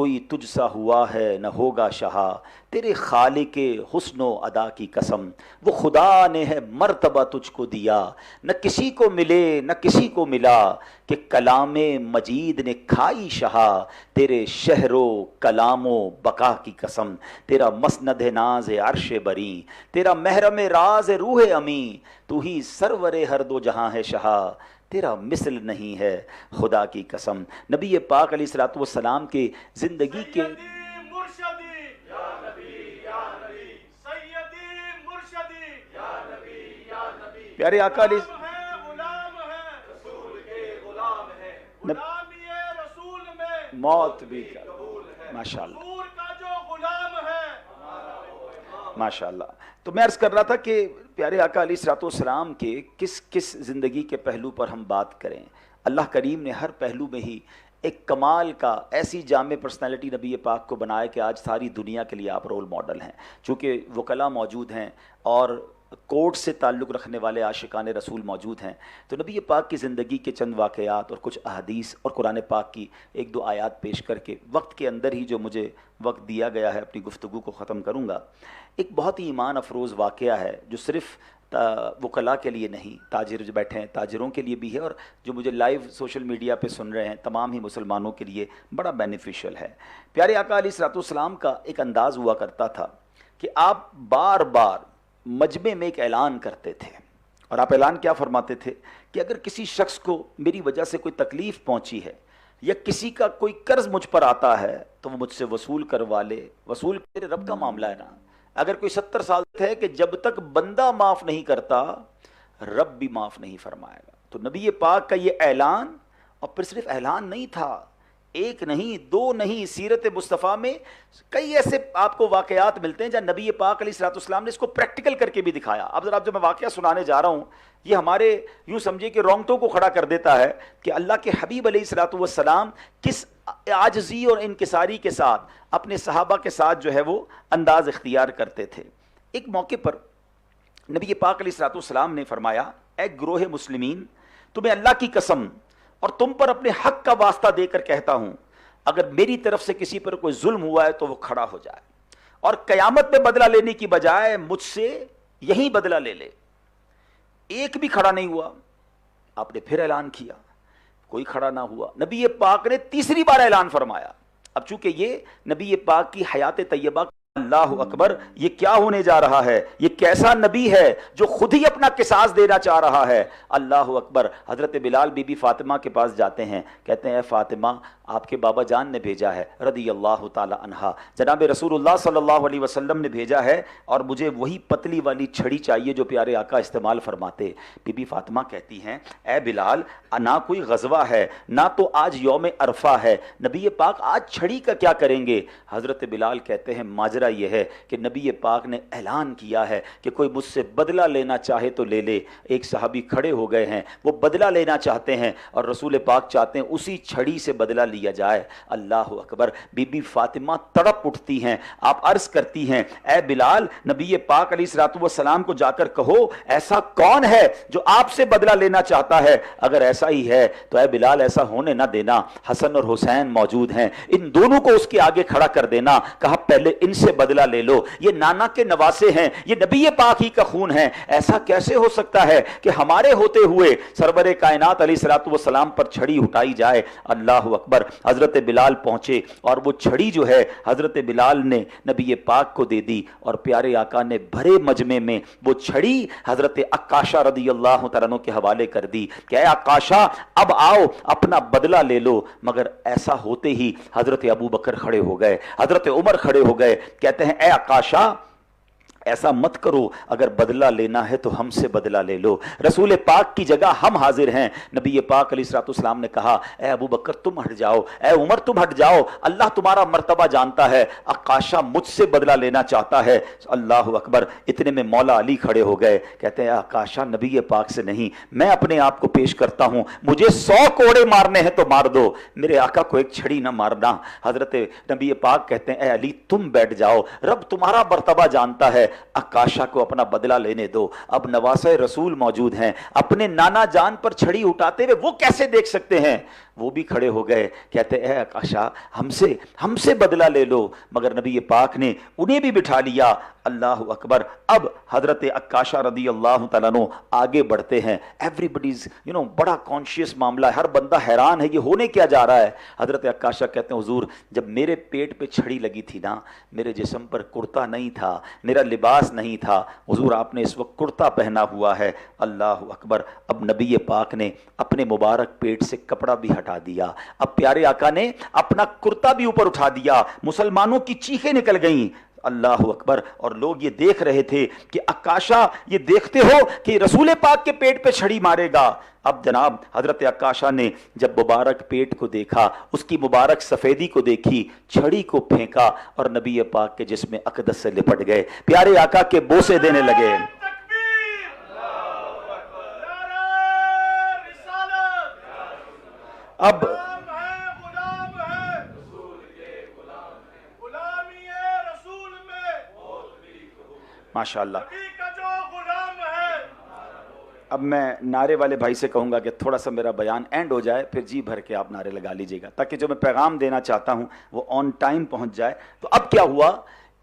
کوئی تجھ سا ہوا ہے نہ ہوگا شہا، تیرے خالق حسن و ادا کی قسم، وہ خدا نے ہے مرتبہ تجھ کو دیا، نہ کسی کو ملے نہ کسی کو ملا، کہ کلام مجید نے کھائی شہا، تیرے شہر و کلام و بقا کی قسم، تیرا مسند ناز عرش بری، تیرا محرم راز روح امی، تو ہی سرور ہر دو جہاں ہے شہا، تیرا مثل نہیں ہے خدا کی قسم۔ نبی پاک علیہ الصلوۃ والسلام کے زندگی کے پیارے آقا علیہ موت بھی ماشاء اللہ ماشاء اللہ۔ تو میں عرض کر رہا تھا کہ پیارے آقا علیہ الصلوۃ والسلام کے کس زندگی کے پہلو پر ہم بات کریں، اللہ کریم نے ہر پہلو میں ہی ایک کمال کا ایسی جامع پرسنالٹی نبی پاک کو بنایا کہ آج ساری دنیا کے لیے آپ رول ماڈل ہیں۔ چونکہ وکلاء موجود ہیں اور کوٹ سے تعلق رکھنے والے عاشقان رسول موجود ہیں، تو نبی پاک کی زندگی کے چند واقعات اور کچھ احادیث اور قرآن پاک کی ایک دو آیات پیش کر کے وقت کے اندر ہی جو مجھے وقت دیا گیا ہے اپنی گفتگو کو ختم کروں گا۔ ایک بہت ہی ایمان افروز واقعہ ہے جو صرف وکلاء کے لیے نہیں، تاجر جو بیٹھے ہیں تاجروں کے لیے بھی ہے، اور جو مجھے لائیو سوشل میڈیا پہ سن رہے ہیں تمام ہی مسلمانوں کے لیے بڑا بینیفیشل ہے۔ پیارے آقا علیہ الصلوۃ والسلام کا ایک انداز ہوا کرتا تھا کہ آپ بار بار مجمع میں ایک اعلان کرتے تھے، اور آپ اعلان کیا فرماتے تھے کہ اگر کسی شخص کو میری وجہ سے کوئی تکلیف پہنچی ہے یا کسی کا کوئی قرض مجھ پر آتا ہے تو وہ مجھ سے وصول کروا لے، وصول میرے رب کا معاملہ ہے نا۔ اگر کوئی 70 سال ہے کہ جب تک بندہ معاف نہیں کرتا رب بھی معاف نہیں فرمائے گا۔ تو نبی پاک کا یہ اعلان، اور پھر صرف اعلان نہیں تھا، ایک نہیں دو نہیں، سیرت مصطفیٰ میں کئی ایسے آپ کو واقعات ملتے ہیں جہاں نبی پاک علیہ الصلوۃ والسلام نے اس کو پریکٹیکل کر کے بھی دکھایا۔ اب ذرا جو میں واقعہ سنانے جا رہا ہوں یہ ہمارے یوں سمجھے کہ رونگٹوں کو کھڑا کر دیتا ہے کہ اللہ کے حبیب علیہ الصلوۃ والسلام کس عاجزی اور انکساری کے ساتھ اپنے صحابہ کے ساتھ جو ہے وہ انداز اختیار کرتے تھے۔ ایک موقع پر نبی پاک علیہ الصلوۃ والسلام نے فرمایا، اے گروہ مسلمین، تمہیں اللہ کی قسم اور تم پر اپنے حق کا واسطہ دے کر کہتا ہوں، اگر میری طرف سے کسی پر کوئی ظلم ہوا ہے تو وہ کھڑا ہو جائے اور قیامت میں بدلہ لینے کی بجائے مجھ سے یہی بدلہ لے لے۔ ایک بھی کھڑا نہیں ہوا۔ آپ نے پھر اعلان کیا، کوئی کھڑا نہ ہوا۔ نبی پاک نے تیسری بار اعلان فرمایا۔ اب چونکہ یہ نبی پاک کی حیات طیبہ، اللہ اکبر، یہ کیا ہونے جا رہا ہے، یہ کیسا نبی ہے جو خود ہی اپنا قصاص دینا چاہ رہا ہے، اللہ اکبر۔ حضرت بلال بی بی فاطمہ کے پاس جاتے ہیں، کہتے ہیں اے فاطمہ، آپ کے بابا جان نے بھیجا ہے رضی اللہ تعالی عنہا، جناب رسول اللہ صلی اللہ علیہ وسلم نے بھیجا ہے اور مجھے وہی پتلی والی چھڑی چاہیے جو پیارے آقا استعمال فرماتے۔ بی بی فاطمہ کہتی ہیں اے بلال، نہ کوئی غزوہ ہے نہ تو آج یوم عرفہ ہے، نبی پاک آج چھڑی کا کیا کریں گے؟ حضرت بلال کہتے ہیں ماجرا یہ ہے کہ نبی پاک نے اعلان کیا ہے کہ کوئی مجھ سے بدلہ لینا چاہے تو لے لے۔ ایک صحابی کھڑے ہو گئے ہیں، وہ بدلہ لینا چاہتے ہیں اور رسول پاک چاہتے ہیں اسی چھڑی سے بدلہ لیا جائے۔ اللہ اکبر۔ بی بی فاطمہ تڑپ اٹھتی ہیں، آپ عرض کرتی ہیں اے بلال، نبی پاک علیہ الصلوۃ والسلام کو جا کر کہو ایسا کون ہے جو آپ سے بدلہ لینا چاہتا ہے؟ اگر ایسا ہی ہے تو اے بلال ایسا ہونے نہ دینا، حسن اور حسین موجود ہیں، ان دونوں کو اس کے آگے کھڑا کر دینا۔ کہا پہلے ان سے بدلہ لے لو، یہ نانا کے نواسے ہیں، یہ نبی پاک ہی کا خون ہے، ایسا کیسے ہو سکتا ہے کہ ہمارے ہوتے ہوئے سرور کائنات علیہ الصلوۃ والسلام پر چھڑی اٹھائی جائے؟ اللہ اکبر۔ حضرت بلال پہنچے اور وہ چھڑی جو ہے حضرت بلال نے نبی پاک کو دے دی، اور پیارے آقا نے بھرے مجمع میں وہ چھڑی حضرت عکاشہ رضی اللہ تعالیٰ عنہ کے حوالے کر دی کہ اے عکاشہ اب آؤ اپنا بدلہ لے لو۔ مگر ایسا ہوتے ہی حضرت ابو بکر کھڑے ہو گئے، حضرت عمر کھڑے ہو گئے، کہتے ہیں اے عکاشہ ایسا مت کرو، اگر بدلہ لینا ہے تو ہم سے بدلہ لے لو، رسول پاک کی جگہ ہم حاضر ہیں۔ نبی پاک علیہ الصلوۃ والسلام نے کہا اے ابو بکر تم ہٹ جاؤ، اے عمر تم ہٹ جاؤ، اللہ تمہارا مرتبہ جانتا ہے، عکاشہ مجھ سے بدلہ لینا چاہتا ہے۔ اللہ اکبر۔ اتنے میں مولا علی کھڑے ہو گئے، کہتے ہیں عکاشہ نبی پاک سے نہیں، میں اپنے آپ کو پیش کرتا ہوں، مجھے 100 کوڑے مارنے ہیں تو مار دو، میرے آقا کو ایک چھڑی نہ مارنا۔ حضرت نبی پاک کہتے ہیں اے علی تم بیٹھ جاؤ، رب تمہارا مرتبہ جانتا ہے، عکاشہ کو اپنا بدلہ لینے دو۔ اب نواسہ رسول موجود ہیں، اپنے نانا جان پر چھڑی اٹھاتے ہوئے وہ کیسے دیکھ سکتے ہیں؟ وہ بھی کھڑے ہو گئے, کہتے اے عکاشہ ہم سے بدلہ لے لو, مگر نبی پاک نے انہیں بھی بٹھا لیا. اللہ اکبر. اب حضرت عکاشہ رضی اللہ تعالیٰ عنہ آگے بڑھتے ہیں. ایوری بڈیز بڑا کانشیس معاملہ ہے, ہر بندہ حیران ہے یہ ہونے کیا جا رہا ہے. حضرت عکاشہ کہتے ہیں حضور جب میرے پیٹ پہ چھڑی لگی تھی نا, میرے جسم پر کرتا نہیں تھا, میرا لباس نہیں تھا, حضور آپ نے اس وقت کرتا پہنا ہوا ہے. اللہ اکبر. اب نبی پاک نے اپنے مبارک پیٹ سے کپڑا بھی ہٹا دیا, اب پیارے آقا نے اپنا کرتا بھی اوپر اٹھا دیا. مسلمانوں کی چیخیں نکل گئیں. اللہ اکبر. اور لوگ یہ دیکھ رہے تھے کہ عکاشہ یہ دیکھتے ہو کہ رسول پاک کے پیٹ پہ چھڑی مارے گا. اب جناب حضرت عکاشہ نے جب مبارک پیٹ کو دیکھا, اس کی مبارک سفیدی کو دیکھی, چھڑی کو پھینکا اور نبی پاک کے جسم اقدس سے لپٹ گئے, پیارے آقا کے بوسے دینے لگے. اب ماشاء اللہ. اب میں نعرے والے بھائی سے کہوں گا کہ تھوڑا سا میرا بیان اینڈ ہو جائے, پھر جی بھر کے آپ نعرے لگا لیجئے گا تاکہ جو میں پیغام دینا چاہتا ہوں وہ آن ٹائم پہنچ جائے. تو اب کیا ہوا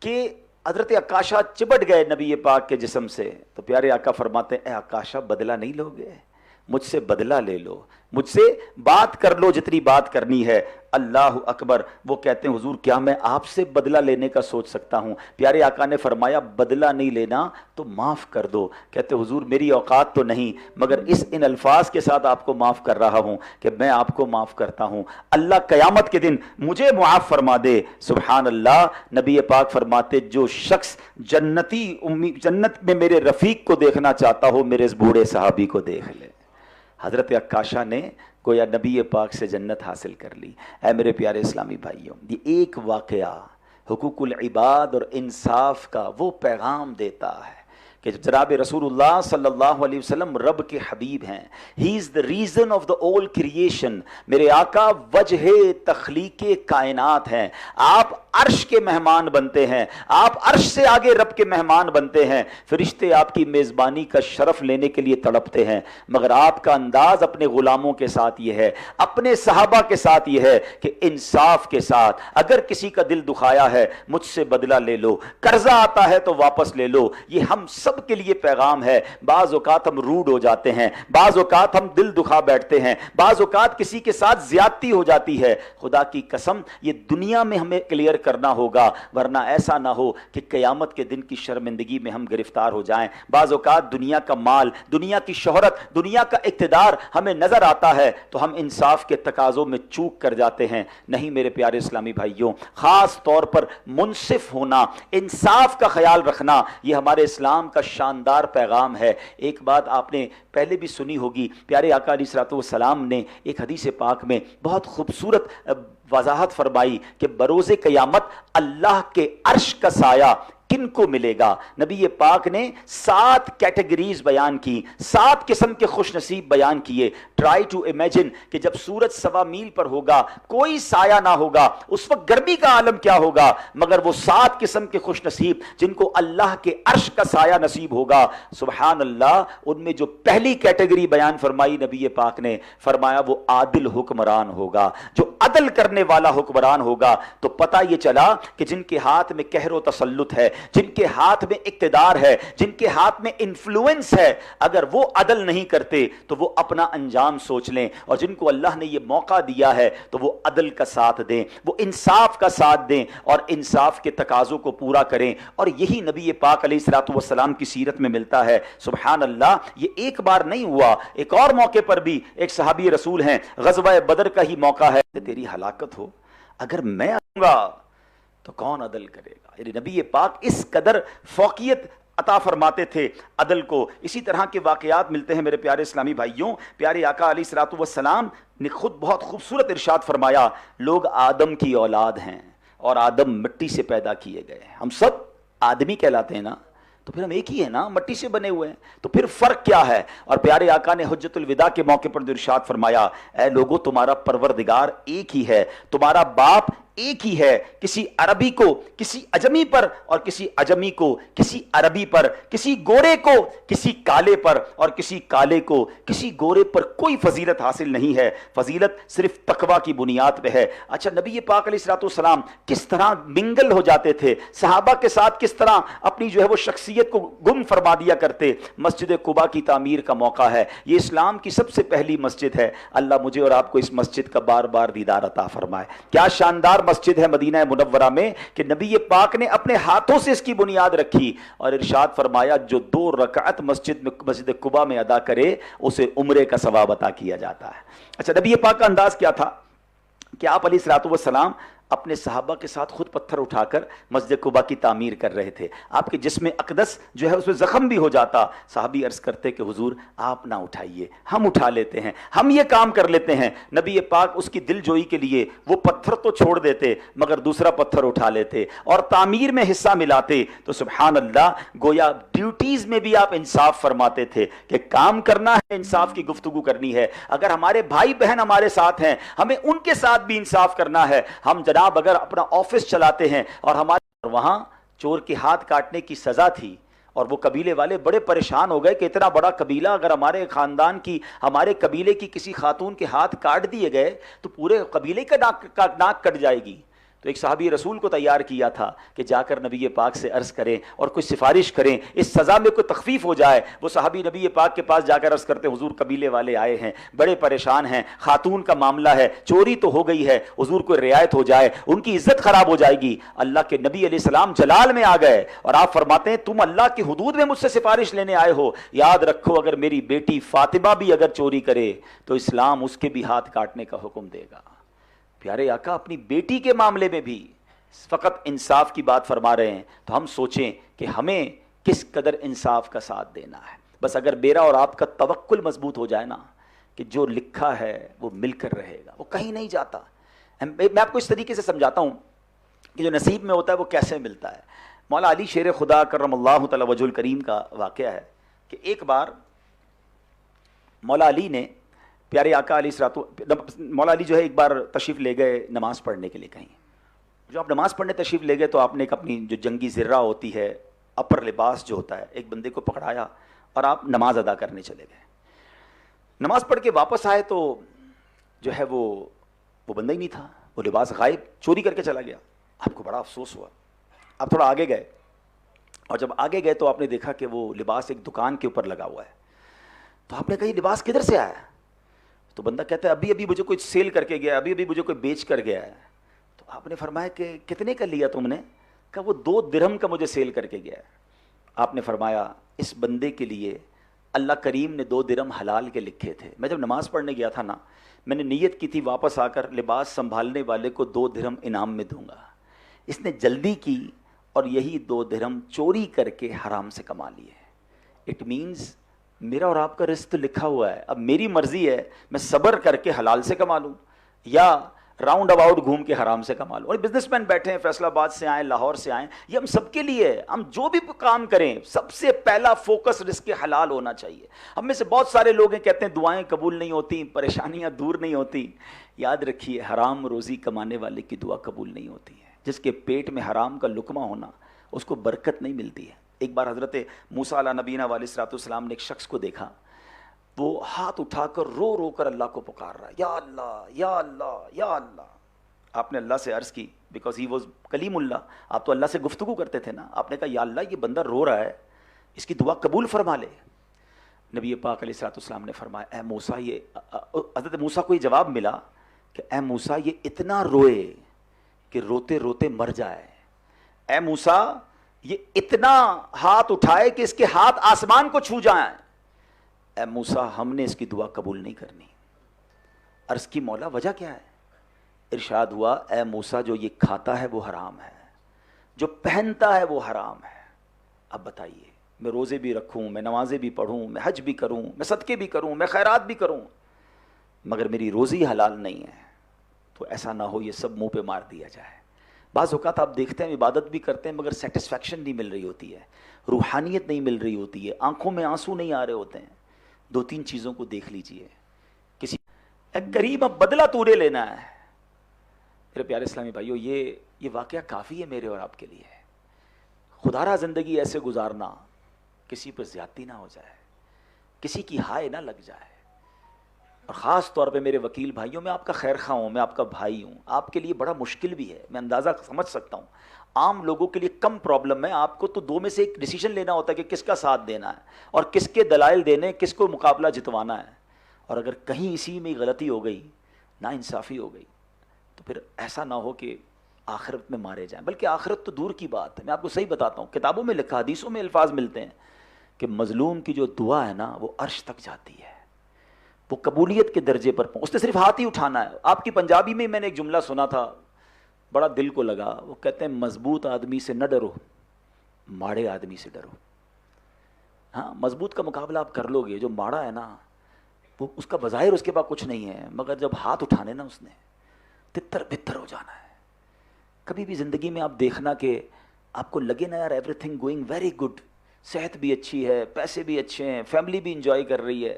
کہ حضرت عکاشہ چپٹ گئے نبی پاک کے جسم سے. تو پیارے آقا فرماتے ہیں اے عکاشہ بدلہ نہیں لوگے, مجھ سے بدلہ لے لو, مجھ سے بات کر لو جتنی بات کرنی ہے. اللہ اکبر. وہ کہتے ہیں حضور کیا میں آپ سے بدلہ لینے کا سوچ سکتا ہوں؟ پیارے آقا نے فرمایا بدلہ نہیں لینا تو معاف کر دو. کہتے حضور میری اوقات تو نہیں, مگر ان الفاظ کے ساتھ آپ کو معاف کر رہا ہوں کہ میں آپ کو معاف کرتا ہوں, اللہ قیامت کے دن مجھے معاف فرما دے. سبحان اللہ. نبی پاک فرماتے جو شخص جنت میں میرے رفیق کو دیکھنا چاہتا ہو میرے اس بوڑھے صحابی کو دیکھ لے. حضرت عکاشہ نے گویا نبی پاک سے جنت حاصل کر لی. اے میرے پیارے اسلامی بھائیوں, یہ ایک واقعہ حقوق العباد اور انصاف کا وہ پیغام دیتا ہے کہ جناب رسول اللہ صلی اللہ علیہ وسلم رب کے حبیب ہیں. He is the reason of the all creation. میرے آقا وجہ تخلیق کائنات ہیں. آپ عرش کے مہمان بنتے ہیں, آپ عرش سے آگے رب کے مہمان بنتے ہیں. فرشتے آپ کی میزبانی کا شرف لینے کے لیے تڑپتے ہیں, مگر آپ کا انداز اپنے غلاموں کے ساتھ یہ ہے, اپنے صحابہ کے ساتھ یہ ہے کہ انصاف کے ساتھ اگر کسی کا دل دکھایا ہے مجھ سے بدلہ لے لو, قرضہ آتا ہے تو واپس لے لو. یہ ہم سب کے لیے پیغام ہے. بعض اوقات ہم روڈ ہو جاتے ہیں, بعض اوقات ہم دل دکھا بیٹھتے ہیں, بعض اوقات کسی کے ساتھ زیادتی ہو جاتی ہے. خدا کی قسم یہ دنیا میں ہمیں کلیئر کرنا ہوگا, ورنہ ایسا نہ ہو کہ قیامت کے دن کی شرمندگی میں ہم گرفتار ہو جائیں. بعض اوقات دنیا کا مال, دنیا کی شہرت, دنیا کا اقتدار ہمیں نظر آتا ہے تو ہم انصاف کے تقاضوں میں چوک کر جاتے ہیں. نہیں میرے پیارے اسلامی بھائیوں, خاص طور پر منصف ہونا, انصاف کا خیال رکھنا, یہ ہمارے اسلام کا شاندار پیغام ہے. ایک بات آپ نے پہلے بھی سنی ہوگی, پیارے آقا علیہ الصلوۃ والسلام نے ایک حدیث پاک میں بہت خوبصورت وضاحت فرمائی کہ بروز قیامت اللہ کے عرش کا سایہ کن کو ملے گا. نبی پاک نے 7 کیٹیگریز بیان کی, 7 قسم کے خوش نصیب بیان کیے. ٹرائی ٹو امیجن کہ جب سورج 1.25 میل پر ہوگا, کوئی سایہ نہ ہوگا, اس وقت گرمی کا عالم کیا ہوگا, مگر وہ 7 قسم کے خوش نصیب جن کو اللہ کے عرش کا سایہ نصیب ہوگا. سبحان اللہ. ان میں جو پہلی کیٹیگری بیان فرمائی نبی پاک نے فرمایا وہ عادل حکمران ہوگا, جو عدل کرنے والا حکمران ہوگا. تو پتہ یہ چلا کہ جن کے ہاتھ میں قہر و تسلط ہے, جن کے ہاتھ میں اقتدار ہے, جن کے ہاتھ میں انفلوئنس ہے, اگر وہ عدل نہیں کرتے تو وہ اپنا انجام سوچ لیں. اور جن کو اللہ نے یہ موقع دیا ہے تو وہ عدل کا ساتھ دیں, وہ انصاف کا ساتھ دیں اور انصاف کے تقاضوں کو پورا کریں. اور یہی نبی پاک علیہ الصلوۃ والسلام کی سیرت میں ملتا ہے. سبحان اللہ. یہ ایک بار نہیں ہوا, ایک اور موقع پر بھی ایک صحابی رسول ہیں, غزوہ بدر کا ہی موقع ہے. تیری ہلاکت ہو, اگر میں آؤں گا تو کون عدل کرے گا. یعنی نبی پاک اس قدر فوقیت عطا فرماتے تھے عدل کو. اسی طرح کے واقعات ملتے ہیں میرے پیارے اسلامی بھائیوں. پیارے آقا علیہ الصلوۃ والسلام نے خود بہت خوبصورت ارشاد فرمایا, لوگ آدم کی اولاد ہیں اور آدم مٹی سے پیدا کیے گئے ہیں. ہم سب آدمی کہلاتے ہیں نا, تو پھر ہم ایک ہی ہیں نا, مٹی سے بنے ہوئے ہیں, تو پھر فرق کیا ہے. اور پیارے آقا نے حجت الوداع کے موقع پر جو ارشاد فرمایا, اے لوگو تمہارا پروردگار ایک ہی ہے, تمہارا باپ ایک ہی ہے. کسی عربی کو کسی اجمی پر اور کسی اجمی کو کسی عربی پر, کسی گورے کو کسی کالے پر اور کسی کالے کو کسی گورے پر کوئی فضیلت حاصل نہیں ہے. فضیلت صرف تقوی کی بنیاد پہ ہے. اچھا نبی پاک علیہ الصلوۃ والسلام کس طرح منگل ہو جاتے تھے, صحابہ کے ساتھ کس طرح اپنی جو ہے وہ شخصیت کو گم فرما دیا کرتے. مسجد قباء کی تعمیر کا موقع ہے, یہ اسلام کی سب سے پہلی مسجد ہے. اللہ مجھے اور آپ کو اس مسجد کا بار بار دیدار عطا فرمائے. کیا شاندار مسجد ہے مدینہ منورہ میں کہ نبی پاک نے اپنے ہاتھوں سے اس کی بنیاد رکھی اور ارشاد فرمایا جو 2 رکعت مسجد قباء میں ادا کرے اسے عمرے کا ثواب عطا کیا جاتا ہے. اچھا نبی پاک کا انداز کیا تھا کہ آپ علیہ الصلوۃ والسلام اپنے صحابہ کے ساتھ خود پتھر اٹھا کر مسجد قباء کی تعمیر کر رہے تھے. آپ کے جسم اقدس جو ہے اس میں زخم بھی ہو جاتا. صحابی عرض کرتے کہ حضور آپ نہ اٹھائیے, ہم اٹھا لیتے ہیں, ہم یہ کام کر لیتے ہیں. نبی پاک اس کی دل جوئی کے لیے وہ پتھر تو چھوڑ دیتے مگر دوسرا پتھر اٹھا لیتے اور تعمیر میں حصہ ملاتے. تو سبحان اللہ, گویا ڈیوٹیز میں بھی آپ انصاف فرماتے تھے کہ کام کرنا ہے, انصاف کی گفتگو کرنی ہے. اگر ہمارے بھائی بہن ہمارے ساتھ ہیں ہمیں ان کے ساتھ بھی انصاف کرنا ہے. ہم جناب اگر اپنا آفس چلاتے ہیں اور ہمارے وہاں چور کے ہاتھ کاٹنے کی سزا تھی اور وہ قبیلے والے بڑے پریشان ہو گئے کہ اتنا بڑا قبیلہ اگر ہمارے خاندان کی ہمارے قبیلے کی کسی خاتون کے ہاتھ کاٹ دیے گئے تو پورے قبیلے کا ناک کٹ جائے گی. تو ایک صحابی رسول کو تیار کیا تھا کہ جا کر نبی پاک سے عرض کریں اور کوئی سفارش کریں, اس سزا میں کوئی تخفیف ہو جائے. وہ صحابی نبی پاک کے پاس جا کر عرض کرتے حضور قبیلے والے آئے ہیں, بڑے پریشان ہیں, خاتون کا معاملہ ہے, چوری تو ہو گئی ہے, حضور کوئی رعایت ہو جائے, ان کی عزت خراب ہو جائے گی. اللہ کے نبی علیہ السلام جلال میں آ گئے اور آپ فرماتے ہیں تم اللہ کی حدود میں مجھ سے سفارش لینے آئے ہو, یاد رکھو اگر میری بیٹی فاطمہ بھی اگر چوری کرے تو اسلام اس کے بھی ہاتھ کاٹنے کا حکم دے گا. پیارے آقا اپنی بیٹی کے معاملے میں بھی فقط انصاف کی بات فرما رہے ہیں. تو ہم سوچیں کہ ہمیں کس قدر انصاف کا ساتھ دینا ہے. بس اگر میرا اور آپ کا توکل مضبوط ہو جائے نا کہ جو لکھا ہے وہ مل کر رہے گا, وہ کہیں نہیں جاتا. میں آپ کو اس طریقے سے سمجھاتا ہوں کہ جو نصیب میں ہوتا ہے وہ کیسے ملتا ہے. مولا علی شیر خدا کرم اللہ تعالی وجہ الکریم کا واقعہ ہے کہ ایک بار مولا علی نے پیارے آقا مولا علی جو ہے ایک بار تشریف لے گئے نماز پڑھنے کے لیے کہیں. جو آپ نماز پڑھنے تشریف لے گئے تو آپ نے ایک اپنی جو جنگی زرہ ہوتی ہے, اپر لباس جو ہوتا ہے, ایک بندے کو پکڑایا اور آپ نماز ادا کرنے چلے گئے. نماز پڑھ کے واپس آئے تو جو ہے وہ بندہ ہی نہیں تھا, وہ لباس غائب, چوری کر کے چلا گیا. آپ کو بڑا افسوس ہوا. آپ تھوڑا آگے گئے اور جب آگے گئے تو آپ نے دیکھا کہ وہ لباس ایک دکان کے اوپر لگا ہوا ہے. تو آپ نے کہا یہ لباس کدھر سے آیا؟ تو بندہ کہتا ہے ابھی ابھی مجھے کوئی سیل کر کے گیا, ابھی ابھی مجھے کوئی بیچ کر گیا ہے. تو آپ نے فرمایا کہ کتنے کا لیا تم نے؟ کہا وہ 2 درہم کا مجھے سیل کر کے گیا ہے. آپ نے فرمایا اس بندے کے لیے اللہ کریم نے 2 درہم حلال کے لکھے تھے. میں جب نماز پڑھنے گیا تھا نا, میں نے نیت کی تھی واپس آ کر لباس سنبھالنے والے کو 2 درہم انعام میں دوں گا. اس نے جلدی کی اور یہی 2 درہم چوری کر کے حرام سے کما لیے. اٹ مینز میرا اور آپ کا رزق لکھا ہوا ہے, اب میری مرضی ہے میں صبر کر کے حلال سے کما لوں یا راؤنڈ اباؤٹ گھوم کے حرام سے کما لوں. اور بزنس مین بیٹھے ہیں, فیصل آباد سے آئیں, لاہور سے آئیں, یہ ہم سب کے لیے ہے. ہم جو بھی کام کریں سب سے پہلا فوکس رزق حلال ہونا چاہیے. ہم میں سے بہت سارے لوگ ہیں کہتے ہیں دعائیں قبول نہیں ہوتی, پریشانیاں دور نہیں ہوتی. یاد رکھیے حرام روزی کمانے والے کی دعا قبول نہیں ہوتی ہے. جس کے پیٹ میں حرام کا لقمہ ہونا اس کو برکت نہیں ملتی ہے. ایک بار حضرت موسیٰ علیہ نبینا علیہ السلام نے ایک شخص کو دیکھا, وہ ہاتھ اٹھا کر رو رو کر اللہ کو پکار رہا ہے, یا اللہ یا اللہ یا اللہ. آپ نے اللہ سے عرض کی, بیکاز ہی واز کلیم اللہ, آپ تو اللہ سے گفتگو کرتے تھے نا. آپ نے کہا یا اللہ یہ بندہ رو رہا ہے, اس کی دعا قبول فرما لے. نبی پاک علیہ السلام نے فرمایا اے موسیٰ, یہ حضرت موسیٰ کو یہ جواب ملا کہ اے موسیٰ یہ اتنا روئے کہ روتے روتے مر جائے. اے موسیٰ یہ اتنا ہاتھ اٹھائے کہ اس کے ہاتھ آسمان کو چھو جائیں. اے موسیٰ ہم نے اس کی دعا قبول نہیں کرنی. عرض کی مولا وجہ کیا ہے؟ ارشاد ہوا اے موسیٰ جو یہ کھاتا ہے وہ حرام ہے, جو پہنتا ہے وہ حرام ہے. اب بتائیے میں روزے بھی رکھوں, میں نمازیں بھی پڑھوں, میں حج بھی کروں, میں صدقے بھی کروں, میں خیرات بھی کروں, مگر میری روزی حلال نہیں ہے, تو ایسا نہ ہو یہ سب منہ پہ مار دیا جائے. بعض اوقات آپ دیکھتے ہیں عبادت بھی کرتے ہیں مگر سیٹسفیکشن نہیں مل رہی ہوتی ہے, روحانیت نہیں مل رہی ہوتی ہے, آنکھوں میں آنسو نہیں آ رہے ہوتے ہیں. 2-3 چیزوں کو دیکھ لیجئے. کسی قریب اب بدلہ تورے لینا ہے, میرے پیارے اسلامی بھائیو، یہ واقعہ کافی ہے میرے اور آپ کے لیے. خدا را زندگی ایسے گزارنا، کسی پر زیادتی نہ ہو جائے، کسی کی ہائے نہ لگ جائے. اور خاص طور پہ میرے وکیل بھائیوں، میں آپ کا خیر خواہ ہوں، میں آپ کا بھائی ہوں، آپ کے لیے بڑا مشکل بھی ہے، میں اندازہ سمجھ سکتا ہوں. عام لوگوں کے لیے کم پرابلم ہے، آپ کو تو دو میں سے ایک ڈیسیجن لینا ہوتا ہے کہ کس کا ساتھ دینا ہے اور کس کے دلائل دینے، کس کو مقابلہ جتوانا ہے. اور اگر کہیں اسی میں غلطی ہو گئی، نا انصافی ہو گئی، تو پھر ایسا نہ ہو کہ آخرت میں مارے جائیں. بلکہ آخرت تو دور کی بات ہے، میں آپ کو صحیح بتاتا ہوں، کتابوں میں لکھا، حدیثوں میں الفاظ ملتے ہیں کہ مظلوم کی جو دعا ہے نا وہ عرش تک جاتی ہے، وہ قبولیت کے درجے پر اس نے صرف ہاتھ ہی اٹھانا ہے. آپ کی پنجابی میں میں نے ایک جملہ سنا تھا، بڑا دل کو لگا. وہ کہتے ہیں مضبوط آدمی سے نہ ڈرو، ماڑے آدمی سے ڈرو. ہاں، مضبوط کا مقابلہ آپ کر لو گے، جو ماڑا ہے نا وہ اس کا بظاہر اس کے پاس کچھ نہیں ہے، مگر جب ہاتھ اٹھانے نا اس نے تتر بتر ہو جانا ہے. کبھی بھی زندگی میں آپ دیکھنا کہ آپ کو لگے نا یار every thing going very good, صحت بھی اچھی ہے، پیسے بھی اچھے ہیں، فیملی بھی انجوائے کر رہی ہے،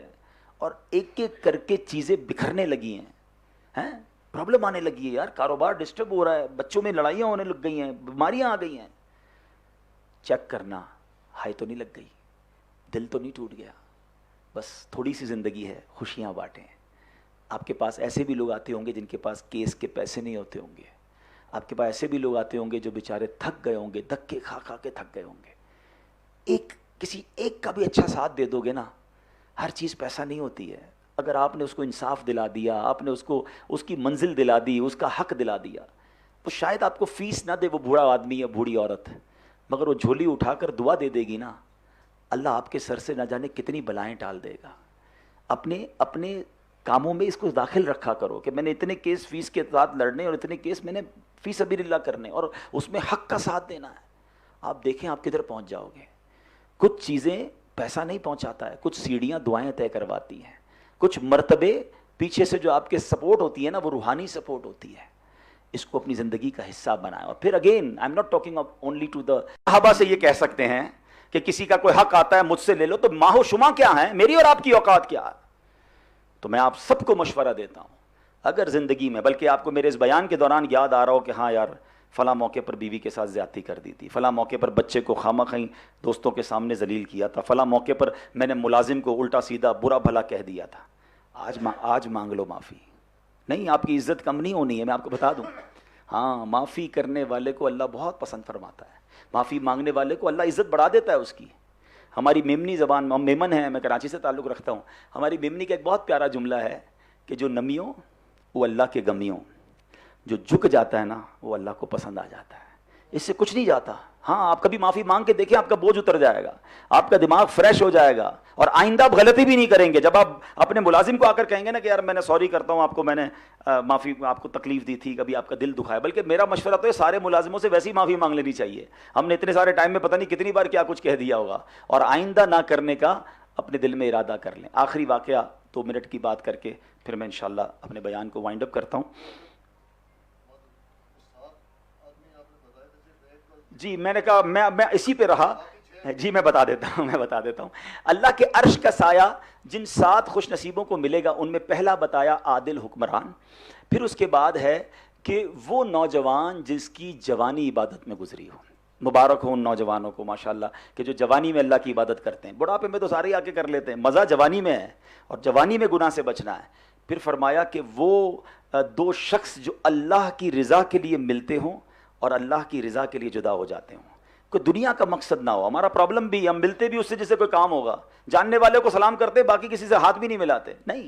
اور ایک ایک کر کے چیزیں بکھرنے لگی ہیں، پرابلم آنے لگی ہے، یار کاروبار ڈسٹرب ہو رہا ہے، بچوں میں لڑائیاں ہونے لگ گئی ہیں، بیماریاں آ گئی ہیں. چیک کرنا، ہائے تو نہیں لگ گئی، دل تو نہیں ٹوٹ گیا. بس تھوڑی سی زندگی ہے، خوشیاں بانٹیں. آپ کے پاس ایسے بھی لوگ آتے ہوں گے جن کے پاس کیس کے پیسے نہیں ہوتے ہوں گے. آپ کے پاس ایسے بھی لوگ آتے ہوں گے جو بیچارے تھک گئے ہوں گے، دھکے کھا کھا کے تھک گئے ہوں گے. کسی ایک کا بھی اچھا ساتھ دے دو گے نا، ہر چیز پیسہ نہیں ہوتی ہے. اگر آپ نے اس کو انصاف دلا دیا، آپ نے اس کو اس کی منزل دلا دی، اس کا حق دلا دیا، وہ شاید آپ کو فیس نہ دے، وہ بوڑھا آدمی یا بوڑھی عورت، مگر وہ جھولی اٹھا کر دعا دے دے گی نا، اللہ آپ کے سر سے نہ جانے کتنی بلائیں ٹال دے گا. اپنے کاموں میں اس کو داخل رکھا کرو کہ میں نے اتنے کیس فیس کے ساتھ لڑنے اور اتنے کیس میں نے فی سبیل اللہ کرنے، اور اس میں حق کا ساتھ دینا ہے. آپ دیکھیں آپ کدھر پہنچ جاؤ گے. کچھ چیزیں پیسہ نہیں پہنچاتا ہے، کچھ سیڑھیاں دعائیں طے کرواتی ہیں، کچھ مرتبے پیچھے سے جو آپ کے سپورٹ ہوتی ہے نا وہ روحانی سپورٹ ہوتی ہے. اس کو اپنی زندگی کا حصہ بنائیں. اور پھر again I am not talking only to the صحابہ سے یہ کہہ سکتے ہیں کہ کسی کا کوئی حق آتا ہے مجھ سے لے لو، تو ماہ و شما کیا ہے، میری اور آپ کی اوقات کیا ہے. تو میں آپ سب کو مشورہ دیتا ہوں، اگر زندگی میں، بلکہ آپ کو میرے اس بیان کے دوران یاد آ رہا ہو کہ ہاں یار فلاں موقع پر بیوی کے ساتھ زیادتی کر دی تھی، فلاں موقع پر بچے کو خامہ خواہ دوستوں کے سامنے ذلیل کیا تھا، فلاں موقع پر میں نے ملازم کو الٹا سیدھا برا بھلا کہہ دیا تھا، آج مانگ لو معافی. نہیں، آپ کی عزت کم نہیں ہونی ہے، میں آپ کو بتا دوں. ہاں، معافی کرنے والے کو اللہ بہت پسند فرماتا ہے، معافی مانگنے والے کو اللہ عزت بڑھا دیتا ہے اس کی. ہماری میمنی زبان، ہم میمن ہیں، میں کراچی سے تعلق رکھتا ہوں، ہماری میمنی کا ایک بہت پیارا جملہ ہے کہ جو نمیوں وہ اللہ کے گمیوں، جو جھک جاتا ہے نا وہ اللہ کو پسند آ جاتا ہے. اس سے کچھ نہیں جاتا. ہاں، آپ کبھی معافی مانگ کے دیکھیں، آپ کا بوجھ اتر جائے گا، آپ کا دماغ فریش ہو جائے گا، اور آئندہ آپ غلطی بھی نہیں کریں گے. جب آپ اپنے ملازم کو آ کر کہیں گے نا کہ یار میں نے سوری کرتا ہوں، آپ کو میں نے معافی، آپ کو تکلیف دی تھی، کبھی آپ کا دل دکھایا، بلکہ میرا مشورہ تو ہے سارے ملازموں سے ویسی معافی مانگ لینی چاہیے. ہم نے اتنے سارے ٹائم میں پتہ نہیں کتنی بار کیا کچھ کہہ دیا ہوگا، اور آئندہ نہ کرنے کا اپنے دل میں ارادہ کر لیں. آخری واقعہ 2 منٹ کی بات کر کے پھر میں انشاءاللہ اپنے بیان کو وائنڈ اپ کرتا ہوں. جی میں نے کہا میں اسی پہ رہا. جی میں بتا دیتا ہوں. اللہ کے عرش کا سایہ جن 7 خوش نصیبوں کو ملے گا ان میں پہلا بتایا عادل حکمران. پھر اس کے بعد ہے کہ وہ نوجوان جس کی جوانی عبادت میں گزری ہو. مبارک ہو ان نوجوانوں کو ماشاءاللہ کہ جو جوانی میں اللہ کی عبادت کرتے ہیں. بڑھاپے میں تو سارے آ کے کر لیتے ہیں، مزہ جوانی میں ہے، اور جوانی میں گناہ سے بچنا ہے. پھر فرمایا کہ وہ 2 شخص جو اللہ کی رضا کے لیے ملتے ہوں اور اللہ کی رضا کے لیے جدا ہو جاتے ہوں. کوئی دنیا کا مقصد نہ ہو. ہمارا پرابلم بھی، ہم ملتے بھی اس سے جس سے کوئی کام ہوگا، جاننے والے کو سلام کرتے، باقی کسی سے ہاتھ بھی نہیں ملاتے. نہیں،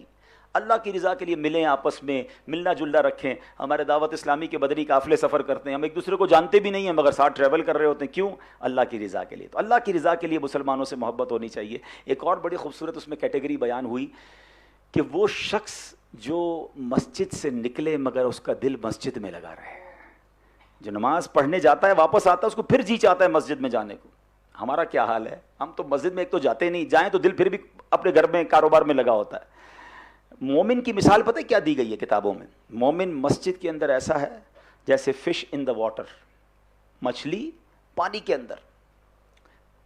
اللہ کی رضا کے لیے ملیں، آپس میں ملنا جلنا رکھیں. ہمارے دعوت اسلامی کے بدری قافلے سفر کرتے ہیں، ہم ایک دوسرے کو جانتے بھی نہیں ہیں مگر ساتھ ٹریول کر رہے ہوتے ہیں. کیوں؟ اللہ کی رضا کے لیے. تو اللہ کی رضا کے لیے مسلمانوں سے محبت ہونی چاہیے. ایک اور بڑی خوبصورت اس میں کیٹیگری بیان ہوئی کہ وہ شخص جو مسجد سے نکلے مگر اس کا دل مسجد میں لگا رہے. جو نماز پڑھنے جاتا ہے واپس آتا ہے اس کو پھر جی چاہتا ہے مسجد میں جانے کو. ہمارا کیا حال ہے؟ ہم تو مسجد میں ایک تو جاتے نہیں، جائیں تو دل پھر بھی اپنے گھر میں کاروبار میں لگا ہوتا ہے. مومن کی مثال پتہ کیا دی گئی ہے کتابوں میں؟ مومن مسجد کے اندر ایسا ہے جیسے فش ان دا واٹر، مچھلی پانی کے اندر.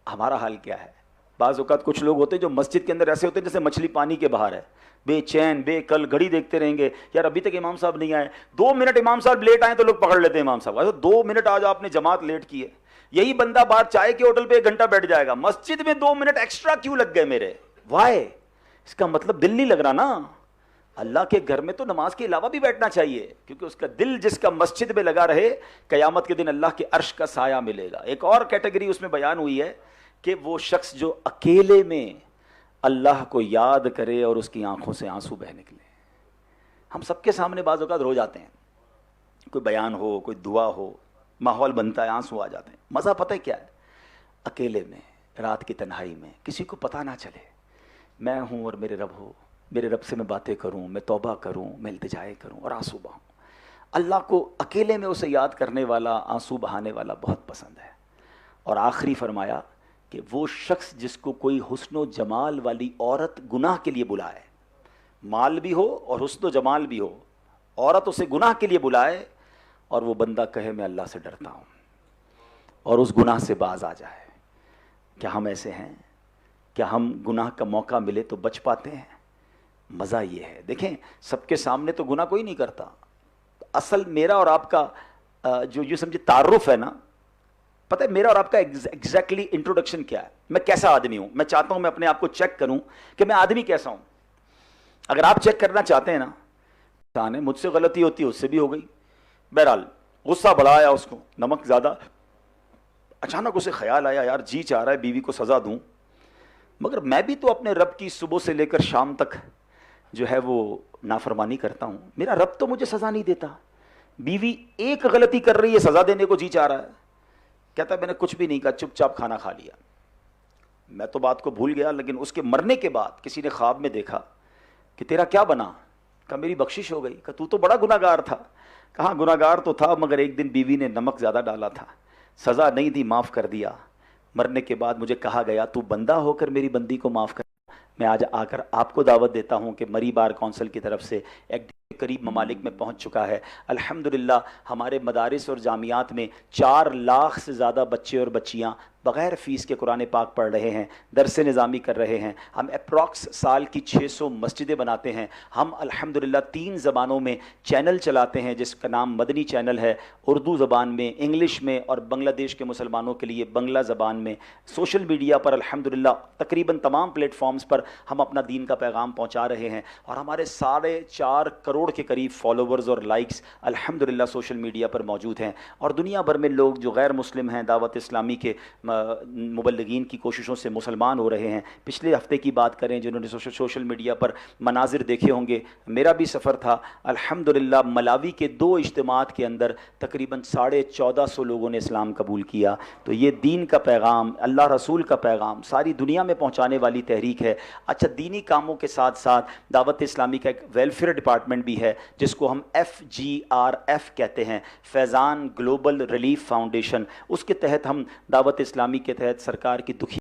ہمارا حال کیا ہے؟ بعض اوقات کچھ لوگ ہوتے ہیں جو مسجد کے اندر ایسے ہوتے ہیں جیسے مچھلی پانی کے باہر ہے. بے چین بے کل گھڑی دیکھتے رہیں گے، یار ابھی تک امام صاحب نہیں آئے، 2 منٹ امام صاحب لیٹ آئے تو لوگ پکڑ لیتے ہیں امام صاحب، 2 منٹ آج آپ نے جماعت لیٹ کی ہے۔ یہی بندہ باہر چائے کے ہوٹل پہ 1 گھنٹہ بیٹھ جائے گا، مسجد میں 2 منٹ ایکسٹرا کیوں لگ گئے میرے؟ وائی؟ اس کا مطلب دل نہیں لگ رہا نا۔ اللہ کے گھر میں تو نماز کے علاوہ بھی بیٹھنا چاہیے، کیونکہ اس کا دل جس کا مسجد میں لگا رہے، قیامت کے دن اللہ کے عرش کا سایہ ملے گا۔ ایک اور کیٹیگری اس میں بیان ہوئی ہے کہ وہ شخص جو اکیلے میں اللہ کو یاد کرے اور اس کی آنکھوں سے آنسو بہہ نکلے۔ ہم سب کے سامنے بعض اوقات رو جاتے ہیں، کوئی بیان ہو، کوئی دعا ہو، ماحول بنتا ہے، آنسو آ جاتے ہیں۔ مزہ پتہ ہے کیا ہے؟ اکیلے میں، رات کی تنہائی میں، کسی کو پتہ نہ چلے میں ہوں اور میرے رب ہو، میرے رب سے میں باتیں کروں، میں توبہ کروں، میں التجائے کروں اور آنسو بہاؤں۔ اللہ کو اکیلے میں اسے یاد کرنے والا، آنسو بہانے والا بہت پسند ہے۔ اور آخری فرمایا کہ وہ شخص جس کو کوئی حسن و جمال والی عورت گناہ کے لیے بلائے، مال بھی ہو اور حسن و جمال بھی ہو، عورت اسے گناہ کے لیے بلائے اور وہ بندہ کہے میں اللہ سے ڈرتا ہوں، اور اس گناہ سے باز آ جائے۔ کیا ہم ایسے ہیں؟ کیا ہم گناہ کا موقع ملے تو بچ پاتے ہیں؟ مزہ یہ ہے، دیکھیں سب کے سامنے تو گناہ کوئی نہیں کرتا۔ اصل میرا اور آپ کا جو یہ سمجھے تعارف ہے نا، پتہ ہے میرا اور آپ کا ایگزیکٹلی انٹروڈکشن کیا ہے؟ میں کیسا آدمی ہوں؟ میں چاہتا ہوں میں اپنے آپ کو چیک کروں کہ میں آدمی کیسا ہوں۔ اگر آپ چیک کرنا چاہتے ہیں نا، مجھ سے غلطی ہوتی ہے، اس سے بھی ہو گئی، بہرحال غصہ بڑھایا اس کو، نمک زیادہ، اچانک اسے خیال آیا یار جی چاہ رہا ہے بیوی کو سزا دوں، مگر میں بھی تو اپنے رب کی صبح سے لے کر شام تک جو ہے وہ نافرمانی کرتا ہوں، میرا رب تو مجھے سزا نہیں دیتا، بیوی ایک غلطی کر رہی ہے سزا دینے کو جی چاہ رہا ہے۔ کہتا ہے میں نے کچھ بھی نہیں کہا، چپ چاپ کھانا کھا لیا۔ میں تو بات کو بھول گیا، لیکن اس کے مرنے کے بعد کسی نے خواب میں دیکھا کہ تیرا کیا بنا؟ کہا میری بخشش ہو گئی۔ کہا تو بڑا گناہ گار تھا۔ کہا گناہ گار تو تھا، مگر ایک دن بیوی نے نمک زیادہ ڈالا تھا، سزا نہیں دی، معاف کر دیا۔ مرنے کے بعد مجھے کہا گیا تو بندہ ہو کر میری بندی کو معاف کر۔ میں آج آ کر آپ کو دعوت دیتا ہوں کہ مری بار کونسل کی طرف سے ایک قریب ممالک میں پہنچ چکا ہے۔ الحمدللہ ہمارے مدارس اور جامعات میں 4 لاکھ سے زیادہ بچے اور بچیاں بغیر فیس کے قرآن پاک پڑھ رہے ہیں، درس نظامی کر رہے ہیں۔ ہم اپروکس سال کی 600 مسجدیں بناتے ہیں۔ ہم الحمدللہ 3 زبانوں میں چینل چلاتے ہیں، جس کا نام مدنی چینل ہے، اردو زبان میں، انگلش میں، اور بنگلہ دیش کے مسلمانوں کے لیے بنگلہ زبان میں۔ سوشل میڈیا پر الحمدللہ تقریباً تمام پلیٹ فارمز پر ہم اپنا دین کا پیغام پہنچا رہے ہیں، اور ہمارے 4.5 کروڑ کے قریب فالوورز اور لائکس الحمدللہ سوشل میڈیا پر موجود ہیں۔ اور دنیا بھر میں لوگ جو غیر مسلم ہیں، دعوت اسلامی کے مبلغین کی کوششوں سے مسلمان ہو رہے ہیں۔ پچھلے ہفتے کی بات کریں، جنہوں نے سوشل میڈیا پر مناظر دیکھے ہوں گے، میرا بھی سفر تھا، الحمدللہ ملاوی کے 2 اجتماعات کے اندر تقریباً 1450 لوگوں نے اسلام قبول کیا۔ تو یہ دین کا پیغام، اللہ رسول کا پیغام ساری دنیا میں پہنچانے والی تحریک ہے۔ اچھا، دینی کاموں کے ساتھ ساتھ دعوت اسلامی کا ایک ویلفیئر ڈپارٹمنٹ بھی ہے، جس کو ہم FGRF کہتے ہیں، فیضان گلوبل ریلیف فاؤنڈیشن۔ اس کے تحت ہم دعوت اسلامی کے تحت سرکار کی دکھی